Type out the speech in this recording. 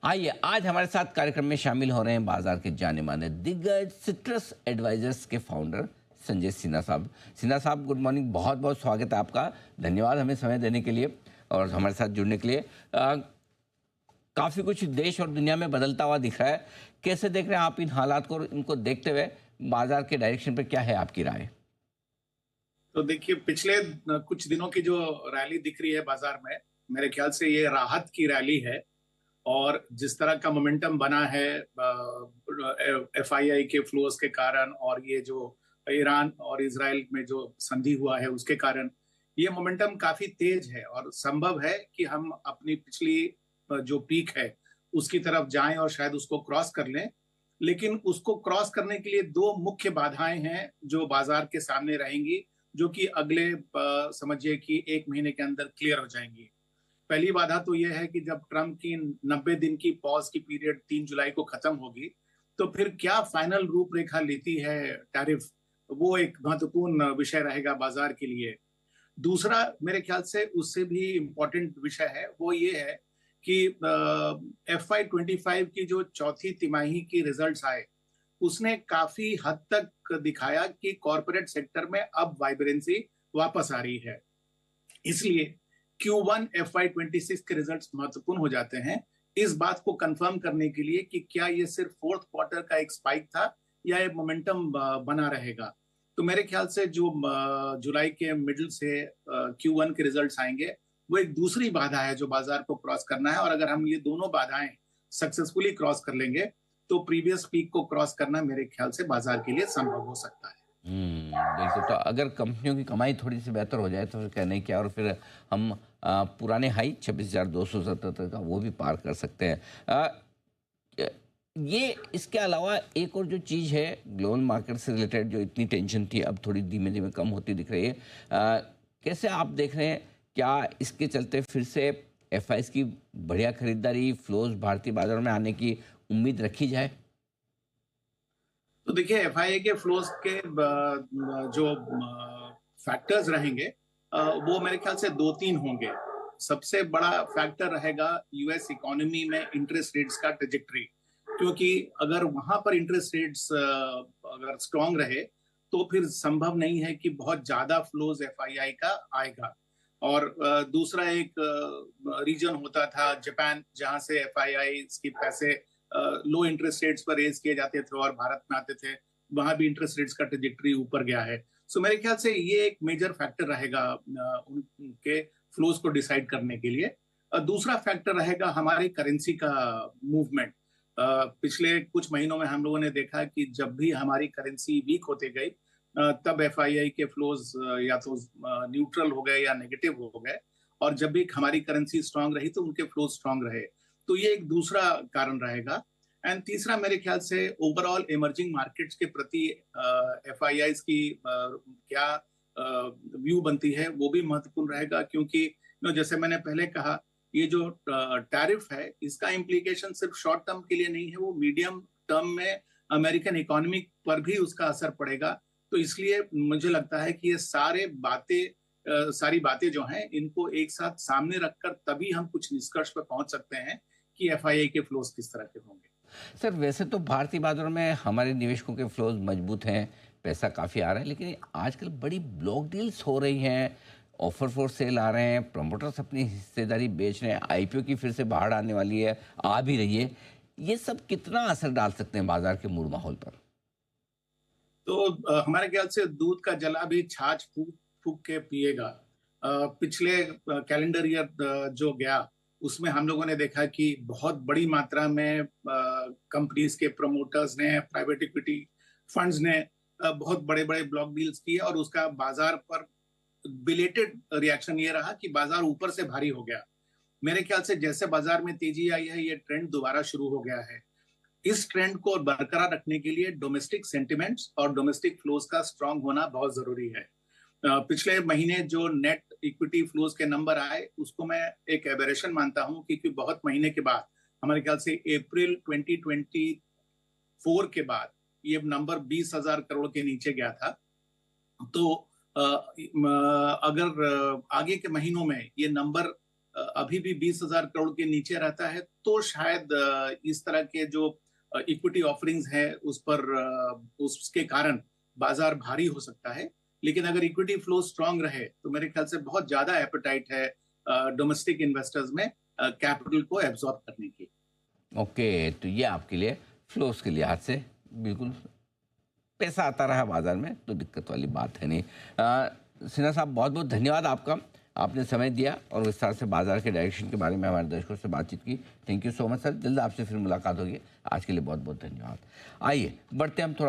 आइए आज हमारे साथ कार्यक्रम में शामिल हो रहे हैं बाजार के जाने माने दिग्गज सिट्रस एडवाइजर्स के फाउंडर संजय सिन्हा साहब। सिन्हा साहब, गुड मॉर्निंग, बहुत बहुत स्वागत है आपका। धन्यवाद हमें समय देने के लिए और हमारे साथ जुड़ने के लिए। काफ़ी कुछ देश और दुनिया में बदलता हुआ दिख रहा है, कैसे देख रहे हैं आप इन हालात को? इनको देखते हुए बाजार के डायरेक्शन पर क्या है आपकी राय? तो देखिए, पिछले कुछ दिनों की जो रैली दिख रही है बाजार में, मेरे ख्याल से ये राहत की रैली है। और जिस तरह का मोमेंटम बना है एफआईआई के फ्लोज के कारण और ये जो ईरान और इजराइल में जो संधि हुआ है उसके कारण ये मोमेंटम काफी तेज है और संभव है कि हम अपनी पिछली जो पीक है उसकी तरफ जाएं और शायद उसको क्रॉस कर लें। लेकिन उसको क्रॉस करने के लिए दो मुख्य बाधाएं हैं जो बाजार के सामने रहेंगी, जो कि अगले समझिए कि 1 महीने के अंदर क्लियर हो जाएंगी। पहली बाधा तो यह है कि जब ट्रम्प की 90 दिन की पॉज की पीरियड 3 जुलाई को खत्म होगी तो फिर क्या फाइनल रूपरेखा लेती है टैरिफ, वो एक महत्वपूर्ण विषय रहेगा बाजार के लिए। दूसरा मेरे ख्याल से उससे भी इम्पोर्टेंट विषय है, वो ये है कि FY25 की जो चौथी तिमाही की रिजल्ट्स आए उसने काफी हद तक दिखाया कि कॉरपोरेट सेक्टर में अब वाइब्रेंसी वापस आ रही है। इसलिए Q1 FY26 के रिजल्ट्स महत्वपूर्ण हो जाते हैं इस बात को कंफर्म करने के लिए कि क्या ये सिर्फ फोर्थ क्वार्टर का एक स्पाइक था या ये मोमेंटम बना रहेगा। तो मेरे ख्याल से जो जुलाई के मिडिल से Q1 के रिजल्ट्स आएंगे वो एक दूसरी बाधा है जो बाजार को क्रॉस करना है। और अगर हम ये दोनों बाधाएं सक्सेसफुली क्रॉस कर लेंगे तो प्रीवियस पीक को क्रॉस करना मेरे ख्याल से बाजार के लिए संभव हो सकता है। बिल्कुल। तो अगर कंपनियों की कमाई थोड़ी सी बेहतर हो जाए तो फिर कहने क्या, और फिर हम पुराने हाई 26,277 का वो भी पार कर सकते हैं। ये इसके अलावा एक और जो चीज़ है ग्लोबल मार्केट से रिलेटेड, जो इतनी टेंशन थी अब थोड़ी धीमे धीमे कम होती दिख रही है। कैसे आप देख रहे हैं, क्या इसके चलते फिर से एफआईएस की बढ़िया खरीदारी फ्लोज भारतीय बाजार में आने की उम्मीद रखी जाए? तो देखिए, एफआईआई के फ्लोज के जो फैक्टर्स रहेंगे वो मेरे ख्याल से 2-3 होंगे। सबसे बड़ा फैक्टर रहेगा यूएस इकोनॉमी में इंटरेस्ट रेट्स का ट्रेजेक्टरी, क्योंकि अगर वहां पर इंटरेस्ट रेट्स अगर स्ट्रांग रहे तो फिर संभव नहीं है कि बहुत ज्यादा फ्लोज एफआईआई का आएगा। और दूसरा एक रीजन होता था जापान, जहां से एफआईआई के पैसे लो इंटरेस्ट रेट्स पर रेज किए जाते थे और भारत में आते थे, वहां भी इंटरेस्ट रेट्स का ट्रेजेक्टरी ऊपर गया है। सो मेरे ख्याल से ये एक मेजर फैक्टर रहेगा उनके फ्लोज को डिसाइड करने के लिए। दूसरा फैक्टर रहेगा हमारी करेंसी का मूवमेंट। पिछले कुछ महीनों में हम लोगों ने देखा कि जब भी हमारी करेंसी वीक होते गई तब एफआईआई के फ्लोज या तो न्यूट्रल हो गए या नेगेटिव हो गए, और जब भी हमारी करेंसी स्ट्रांग रही तो उनके फ्लोज स्ट्रांग रहे। तो ये एक दूसरा कारण रहेगा। एंड तीसरा मेरे ख्याल से ओवरऑल इमर्जिंग मार्केट्स के प्रति एफआईआई की क्या व्यू बनती है वो भी महत्वपूर्ण रहेगा, क्योंकि जैसे मैंने पहले कहा, ये जो टैरिफ है इसका इम्प्लीकेशन सिर्फ शॉर्ट टर्म के लिए नहीं है, वो मीडियम टर्म में अमेरिकन इकोनॉमी पर भी उसका असर पड़ेगा। तो इसलिए मुझे लगता है कि ये सारी बातें जो हैं इनको एक साथ सामने रखकर तभी हम कुछ निष्कर्ष पर पहुंच सकते हैं कि एफआईआई के फ्लोज किस तरह के होंगे। सर, वैसे तो भारतीय बाजारों में हमारे निवेशकों के फ्लोज मजबूत हैं, पैसा काफ़ी आ रहा है, लेकिन आजकल बड़ी ब्लॉक डील्स हो रही हैं, ऑफर फॉर सेल आ रहे हैं, प्रमोटर्स अपनी हिस्सेदारी बेच रहे हैं, आईपीओ की फिर से बाढ़ आने वाली है, आ भी रही है। ये सब कितना असर डाल सकते हैं बाजार के मूड माहौल पर? तो हमारे ख्याल से दूध का जला भी छाछ फूक फूक के पिएगा। पिछले कैलेंडर ईयर जो गया उसमें हम लोगों ने देखा कि बहुत बड़ी मात्रा में कंपनीज के प्रमोटर्स ने, प्राइवेट इक्विटी फंड्स ने बहुत बड़े बड़े ब्लॉक डील्स किए और उसका बाजार पर बिलेटेड रिएक्शन ये रहा कि बाजार ऊपर से भारी हो गया। मेरे ख्याल से जैसे बाजार में तेजी आई है, ये ट्रेंड दोबारा शुरू हो गया है। इस ट्रेंड को बरकरार रखने के लिए डोमेस्टिक सेंटिमेंट्स और डोमेस्टिक फ्लोज का स्ट्रांग होना बहुत जरूरी है। पिछले महीने जो नेट इक्विटी फ्लोज के नंबर आए उसको मैं एक एबरेशन मानता हूं, क्योंकि बहुत महीने के बाद, हमारे ख्याल से अप्रैल 2024 के बाद ये नंबर 20,000 करोड़ के नीचे गया था। तो अगर आगे के महीनों में ये नंबर अभी भी 20,000 करोड़ के नीचे रहता है तो शायद इस तरह के जो इक्विटी ऑफरिंग्स है उस पर उसके कारण बाजार भारी हो सकता है। लेकिन अगर इक्विटी फ्लो स्ट्रांग रहे तो मेरे ख्याल से बहुत ज्यादा एपेटाइट है डोमेस्टिक इन्वेस्टर्स में कैपिटल को एब्जॉर्ब करने की। ओके, तो ये आपके लिए फ्लोस के लिहाज से बिल्कुल पैसा आता रहा बाजार में तो दिक्कत वाली बात है नहीं। सिन्हा साहब, बहुत बहुत धन्यवाद आपका, आपने समय दिया और विस्तार से बाजार के डायरेक्शन के बारे में हमारे दर्शकों से बातचीत की। Thank you so much sir, जल्द आपसे फिर मुलाकात होगी। आज के लिए बहुत बहुत धन्यवाद। आइए बढ़ते हैं हम थोड़ा